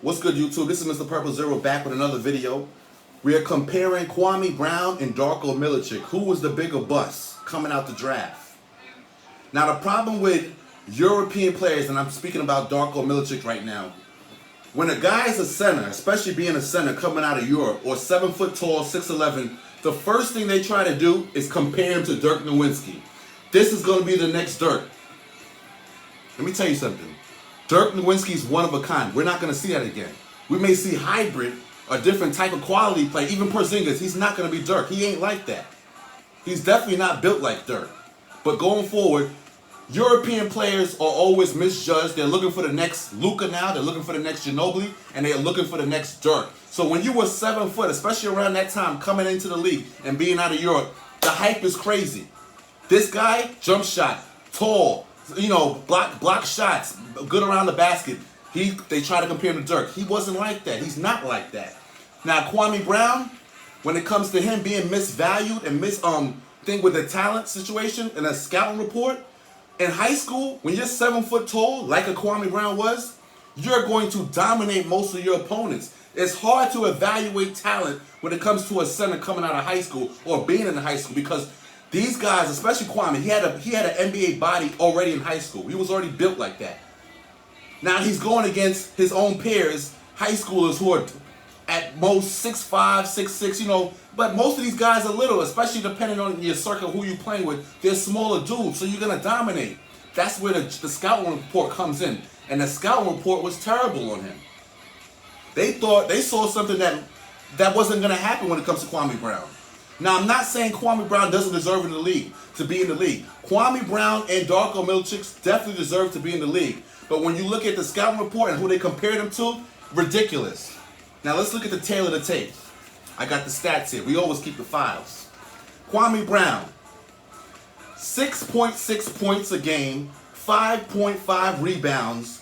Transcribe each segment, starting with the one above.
What's good, YouTube? This is Mr. Purple Zero back with another video. We are comparing Kwame Brown and Darko Milicic. Who was the bigger bust coming out the draft? Now, the problem with European players, and I'm speaking about Darko Milicic right now, when a guy is a center, especially being a center coming out of Europe, or 7 foot tall, 6'11", the first thing they try to do is compare him to Dirk Nowitzki. This is going to be the next Dirk. Let me tell you something. Dirk Nowitzki is one of a kind. We're not going to see that again. We may see hybrid, a different type of quality play. Even Porzingis, he's not going to be Dirk. He ain't like that. He's definitely not built like Dirk. But going forward, European players are always misjudged. They're looking for the next Luka now. They're looking for the next Ginobili. And they're looking for the next Dirk. So when you were 7 foot, especially around that time, coming into the league and being out of Europe, the hype is crazy. This guy, jump shot, tall, block shots, good around the basket. They try to compare him to Dirk. He wasn't like that. He's not like that. Now, Kwame Brown, when it comes to him being misvalued and thing with the talent situation in a scouting report, in high school, when you're 7 foot tall, like a Kwame Brown was, you're going to dominate most of your opponents. It's hard to evaluate talent when it comes to a center coming out of high school or being in high school, because these guys, especially Kwame, he had an NBA body already in high school. He was already built like that. Now he's going against his own peers, high schoolers who are at most 6'5", 6'6", but most of these guys are little, especially depending on your circle, who you're playing with. They're smaller dudes, so you're going to dominate. That's where the scouting report comes in. And the scouting report was terrible on him. They saw something that wasn't going to happen when it comes to Kwame Brown. Now, I'm not saying Kwame Brown doesn't deserve to be in the league. Kwame Brown and Darko Milicic definitely deserve to be in the league. But when you look at the scouting report and who they compared him to, ridiculous. Now, let's look at the tail of the tape. I got the stats here. We always keep the files. Kwame Brown, 6.6 points a game, 5.5 rebounds,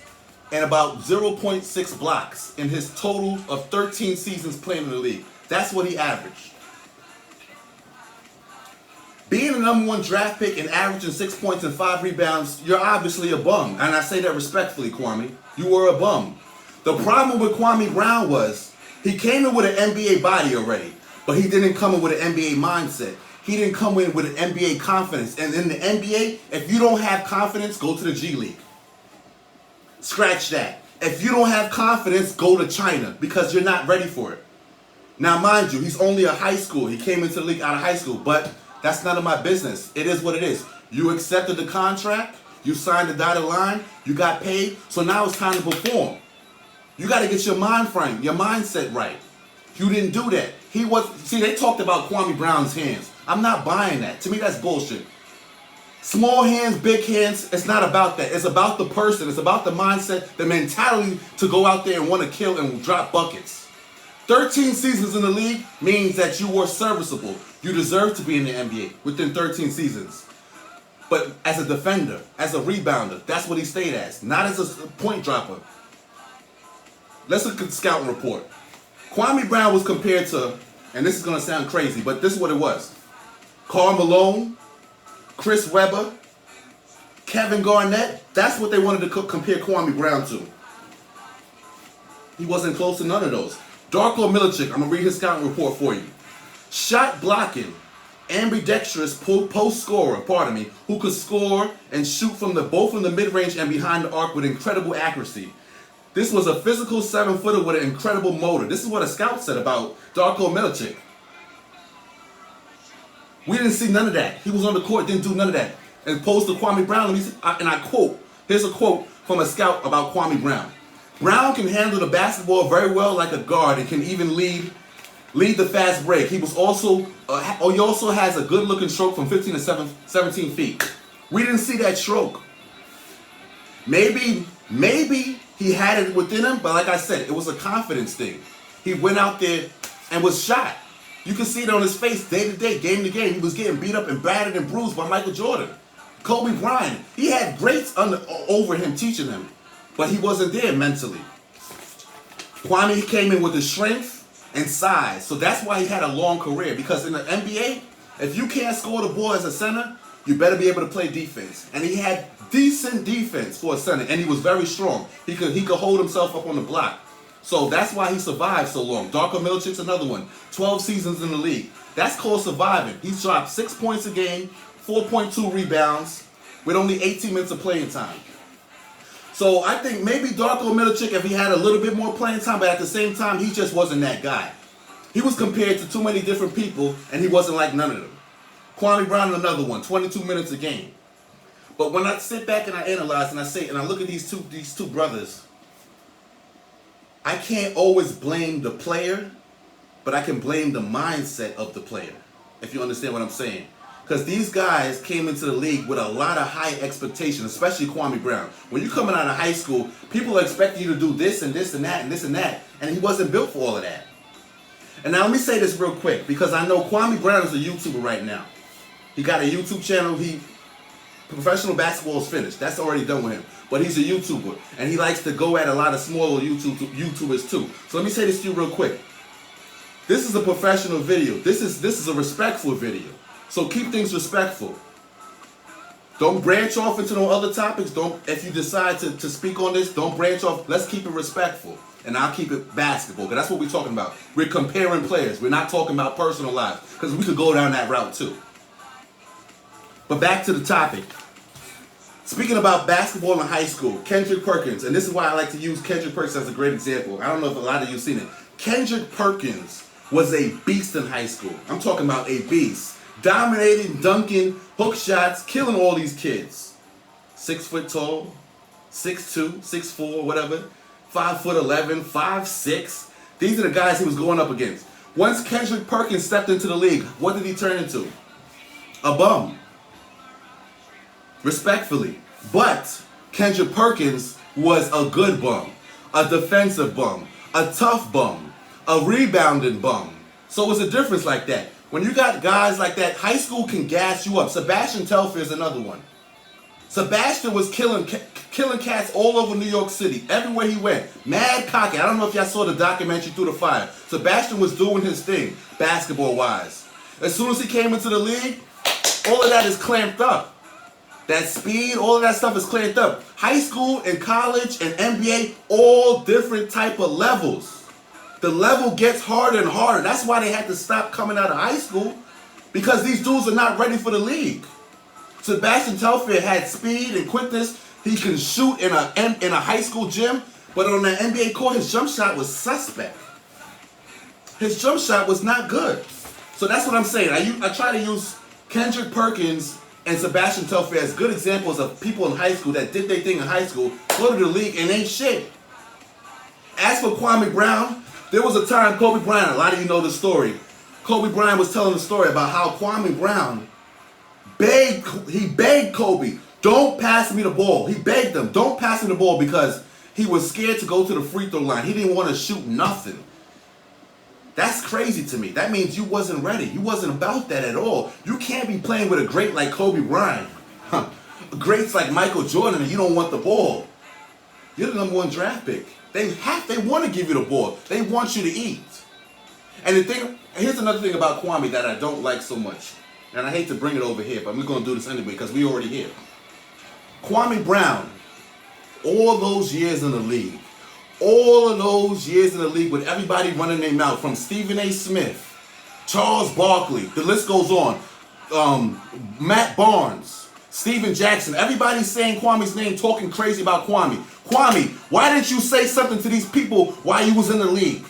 and about 0.6 blocks in his total of 13 seasons playing in the league. That's what he averaged. Being the #1 draft pick and averaging 6 points and 5 rebounds, you're obviously a bum. And I say that respectfully, Kwame. You were a bum. The problem with Kwame Brown was he came in with an NBA body already, but he didn't come in with an NBA mindset. He didn't come in with an NBA confidence. And in the NBA, if you don't have confidence, go to the G League. Scratch that. If you don't have confidence, go to China, because you're not ready for it. Now, mind you, he's only a high school. He came into the league out of high school, but that's none of my business. It is what it is. You accepted the contract. You signed the dotted line. You got paid. So now it's time to perform. You got to get your mind frame, your mindset right. You didn't do that. See, they talked about Kwame Brown's hands. I'm not buying that. To me, that's bullshit. Small hands, big hands, it's not about that. It's about the person. It's about the mindset, the mentality to go out there and want to kill and drop buckets. 13 seasons in the league means that you were serviceable. You deserve to be in the NBA within 13 seasons. But as a defender, as a rebounder, that's what he stayed as, not as a point dropper. Let's look at the scouting report. Kwame Brown was compared to, and this is going to sound crazy, but this is what it was. Karl Malone, Chris Webber, Kevin Garnett. That's what they wanted to compare Kwame Brown to. He wasn't close to none of those. Darko Milicic, I'm going to read his scouting report for you. Shot blocking, ambidextrous post scorer, who could score and shoot both from the mid-range and behind the arc with incredible accuracy. This was a physical 7-footer with an incredible motor. This is what a scout said about Darko Milicic. We didn't see none of that. He was on the court, didn't do none of that. As opposed to Kwame Brown, and I quote, here's a quote from a scout about Kwame Brown. Brown can handle the basketball very well like a guard and can even lead the fast break. He also has a good-looking stroke from 15 to 17 feet. We didn't see that stroke. Maybe he had it within him, but like I said, it was a confidence thing. He went out there and was shot. You can see it on his face day to day, game to game. He was getting beat up and battered and bruised by Michael Jordan. Kobe Bryant, he had greats over him teaching him, but he wasn't there mentally. Kwame came in with the strength and size, so that's why he had a long career, because in the NBA, if you can't score the ball as a center, you better be able to play defense. And he had decent defense for a center, and he was very strong. He could hold himself up on the block. So that's why he survived so long. Darko Milicic's another one. 12 seasons in the league. That's called surviving. He's dropped 6 points a game, 4.2 rebounds, with only 18 minutes of playing time. So I think maybe Darko Milicic, if he had a little bit more playing time, but at the same time, he just wasn't that guy. He was compared to too many different people, and he wasn't like none of them. Kwame Brown, another one, 22 minutes a game. But when I sit back and I analyze and I say, and I look at these two brothers, I can't always blame the player, but I can blame the mindset of the player, if you understand what I'm saying. Because these guys came into the league with a lot of high expectations, especially Kwame Brown. When you're coming out of high school, people are expecting you to do this and this and that and this and that, and he wasn't built for all of that. And now let me say this real quick, because I know Kwame Brown is a YouTuber right now. He got a YouTube channel. Professional basketball is finished. That's already done with him. But he's a YouTuber, and he likes to go at a lot of smaller YouTubers too. So let me say this to you real quick. This is a professional video. This is a respectful video. So keep things respectful. Don't branch off into no other topics. If you decide to speak on this, don't branch off. Let's keep it respectful. And I'll keep it basketball, because that's what we're talking about. We're comparing players. We're not talking about personal lives, because we could go down that route too. But back to the topic. Speaking about basketball in high school, Kendrick Perkins, and this is why I like to use Kendrick Perkins as a great example. I don't know if a lot of you have seen it. Kendrick Perkins was a beast in high school. I'm talking about a beast. Dominating, dunking, hook shots, killing all these kids. 6 foot tall, 6'2", 6'4", whatever. 5'11", 5'6". These are the guys he was going up against. Once Kendrick Perkins stepped into the league, what did he turn into? A bum. Respectfully. But Kendrick Perkins was a good bum, a defensive bum, a tough bum, a rebounding bum. So it's a difference like that. When you got guys like that, high school can gas you up. Sebastian Telfe is another one. Sebastian was killing cats all over New York City, everywhere he went. Mad cocky. I don't know if y'all saw the documentary Through the Fire. Sebastian was doing his thing, basketball-wise. As soon as he came into the league, all of that is clamped up. That speed, all of that stuff is clamped up. High school and college and NBA, all different type of levels. The level gets harder and harder. That's why they had to stop coming out of high school, because these dudes are not ready for the league. Sebastian Telfe had speed and quickness. He can shoot in a high school gym, but on the NBA court, his jump shot was suspect. His jump shot was not good. So that's what I'm saying. I try to use Kendrick Perkins and Sebastian Telfe as good examples of people in high school that did their thing in high school, go to the league, and ain't shit. As for Kwame Brown, there was a time Kobe Bryant, a lot of you know the story. Kobe Bryant was telling the story about how Kwame Brown begged Kobe, don't pass me the ball. He begged him, don't pass me the ball, because he was scared to go to the free throw line. He didn't want to shoot nothing. That's crazy to me. That means you wasn't ready. You wasn't about that at all. You can't be playing with a great like Kobe Bryant. Greats like Michael Jordan, and you don't want the ball. You're the #1 draft pick. They want to give you the ball. They want you to eat. And here's another thing about Kwame that I don't like so much. And I hate to bring it over here, but we're going to do this anyway because we already here. Kwame Brown, all those years in the league, with everybody running their mouth, from Stephen A. Smith, Charles Barkley, the list goes on, Matt Barnes, Steven Jackson, everybody saying Kwame's name, talking crazy about Kwame. Kwame, why didn't you say something to these people while you was in the league?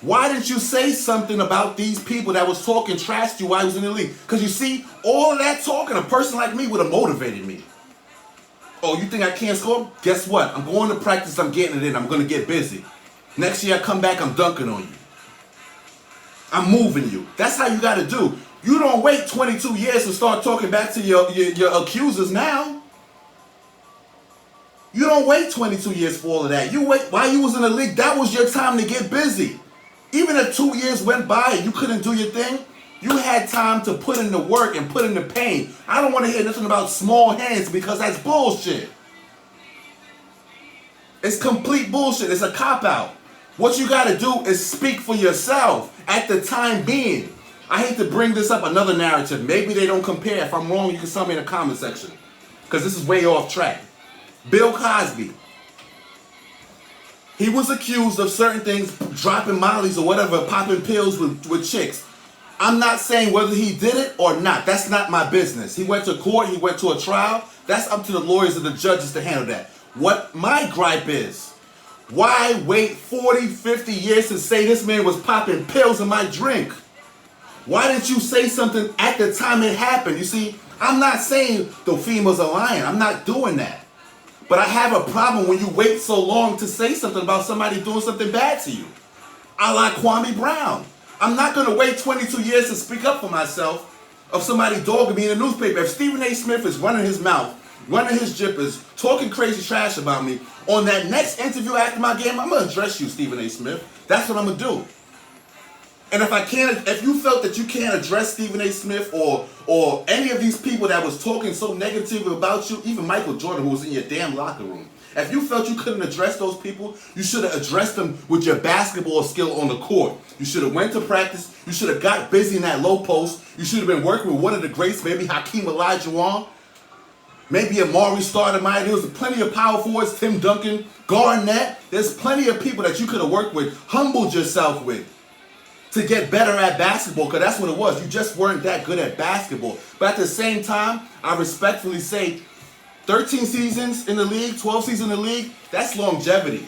Why didn't you say something about these people that was talking trash to you while you was in the league? Because you see, all of that talking, a person like me would have motivated me. Oh, you think I can't score? Guess what? I'm going to practice, I'm getting it in, I'm going to get busy. Next year I come back, I'm dunking on you. I'm moving you. That's how you got to do. You don't wait 22 years to start talking back to your accusers now. You don't wait 22 years for all of that. You wait while you was in the league. That was your time to get busy. Even if 2 years went by and you couldn't do your thing, you had time to put in the work and put in the pain. I don't want to hear nothing about small hands, because that's bullshit. It's complete bullshit. It's a cop-out. What you got to do is speak for yourself at the time being. I hate to bring this up, another narrative. Maybe they don't compare. If I'm wrong, you can tell me in the comment section, because this is way off track. Bill Cosby. He was accused of certain things, dropping mollies or whatever, popping pills with chicks. I'm not saying whether he did it or not. That's not my business. He went to court. He went to a trial. That's up to the lawyers and the judges to handle that. What my gripe is, why wait 40, 50 years to say this man was popping pills in my drink? Why didn't you say something at the time it happened? You see, I'm not saying the females are lying. I'm not doing that. But I have a problem when you wait so long to say something about somebody doing something bad to you. I like Kwame Brown. I'm not going to wait 22 years to speak up for myself of somebody dogging me in the newspaper. If Stephen A. Smith is running his mouth, running his jippers, talking crazy trash about me, on that next interview after my game, I'm going to address you, Stephen A. Smith. That's what I'm going to do. And if you felt that you can't address Stephen A. Smith or any of these people that was talking so negatively about you, even Michael Jordan, who was in your damn locker room, if you felt you couldn't address those people, you should have addressed them with your basketball skill on the court. You should have went to practice. You should have got busy in that low post. You should have been working with one of the greats, maybe Hakeem Olajuwon, maybe Amari Stoudemire. There was plenty of power forwards, Tim Duncan, Garnett. There's plenty of people that you could have worked with, humbled yourself with, to get better at basketball, because that's what it was. You just weren't that good at basketball. But at the same time, I respectfully say 13 seasons in the league, 12 seasons in the league, that's longevity.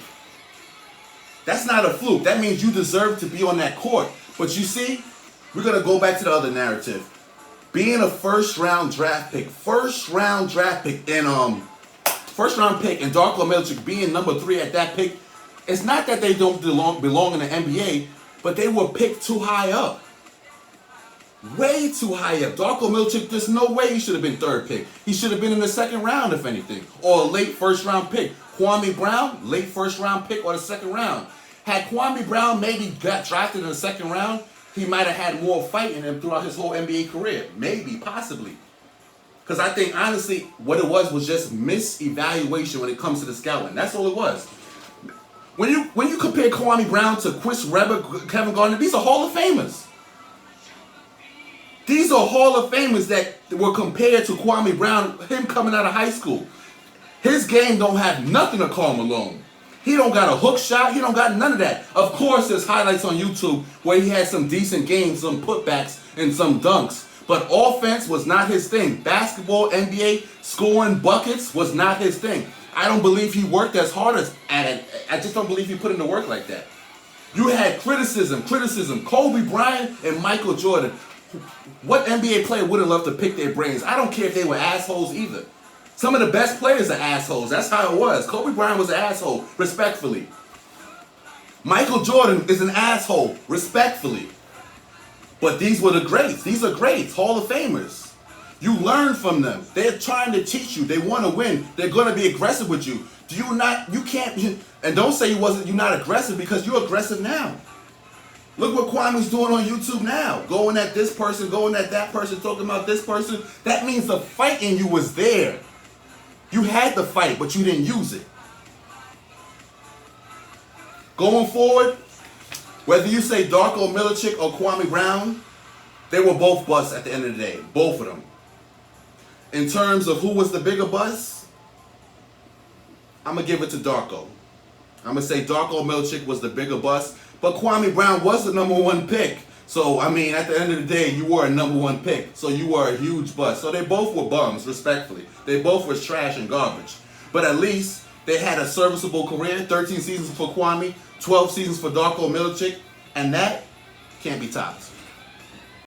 That's not a fluke. That means you deserve to be on that court. But you see, we're going to go back to the other narrative. Being a first-round draft pick, and Darko Milicic being number 3 at that pick, it's not that they don't belong in the NBA, but they were picked too high up. Way too high up. Darko Milicic, there's no way he should have been 3rd pick. He should have been in the 2nd round, if anything. Or a late 1st round pick. Kwame Brown, late 1st round pick or the 2nd round. Had Kwame Brown maybe got drafted in the 2nd round, he might have had more fight in him throughout his whole NBA career. Maybe, possibly. Because I think, honestly, what it was just misevaluation when it comes to the scouting. That's all it was. When you compare Kwame Brown to Chris Webber, Kevin Garnett, these are Hall of Famers. These are Hall of Famers that were compared to Kwame Brown, him coming out of high school. His game don't have nothing to Karl Malone. He don't got a hook shot. He don't got none of that. Of course, there's highlights on YouTube where he had some decent games, some putbacks, and some dunks. But offense was not his thing. Basketball, NBA, scoring buckets was not his thing. I don't believe he worked as hard at it. I just don't believe he put in the work like that. You had criticism. Kobe Bryant and Michael Jordan. What NBA player wouldn't love to pick their brains? I don't care if they were assholes either. Some of the best players are assholes. That's how it was. Kobe Bryant was an asshole, respectfully. Michael Jordan is an asshole, respectfully. But these were the greats. These are greats, Hall of Famers. You learn from them. They're trying to teach you. They want to win. They're going to be aggressive with you. And don't say you're not aggressive, because you're aggressive now. Look what Kwame's doing on YouTube now. Going at this person, going at that person, talking about this person. That means the fight in you was there. You had the fight, but you didn't use it. Going forward, whether you say Darko Milicic or Kwame Brown, they were both busts at the end of the day. Both of them. In terms of who was the bigger bust, I'm going to give it to Darko. I'm going to say Darko Milicic was the bigger bust, but Kwame Brown was the number 1 pick. So, I mean, at the end of the day, you were a number 1 pick. So you were a huge bust. So they both were bums, respectfully. They both were trash and garbage. But at least they had a serviceable career. 13 seasons for Kwame, 12 seasons for Darko Milicic, and that can't be topped.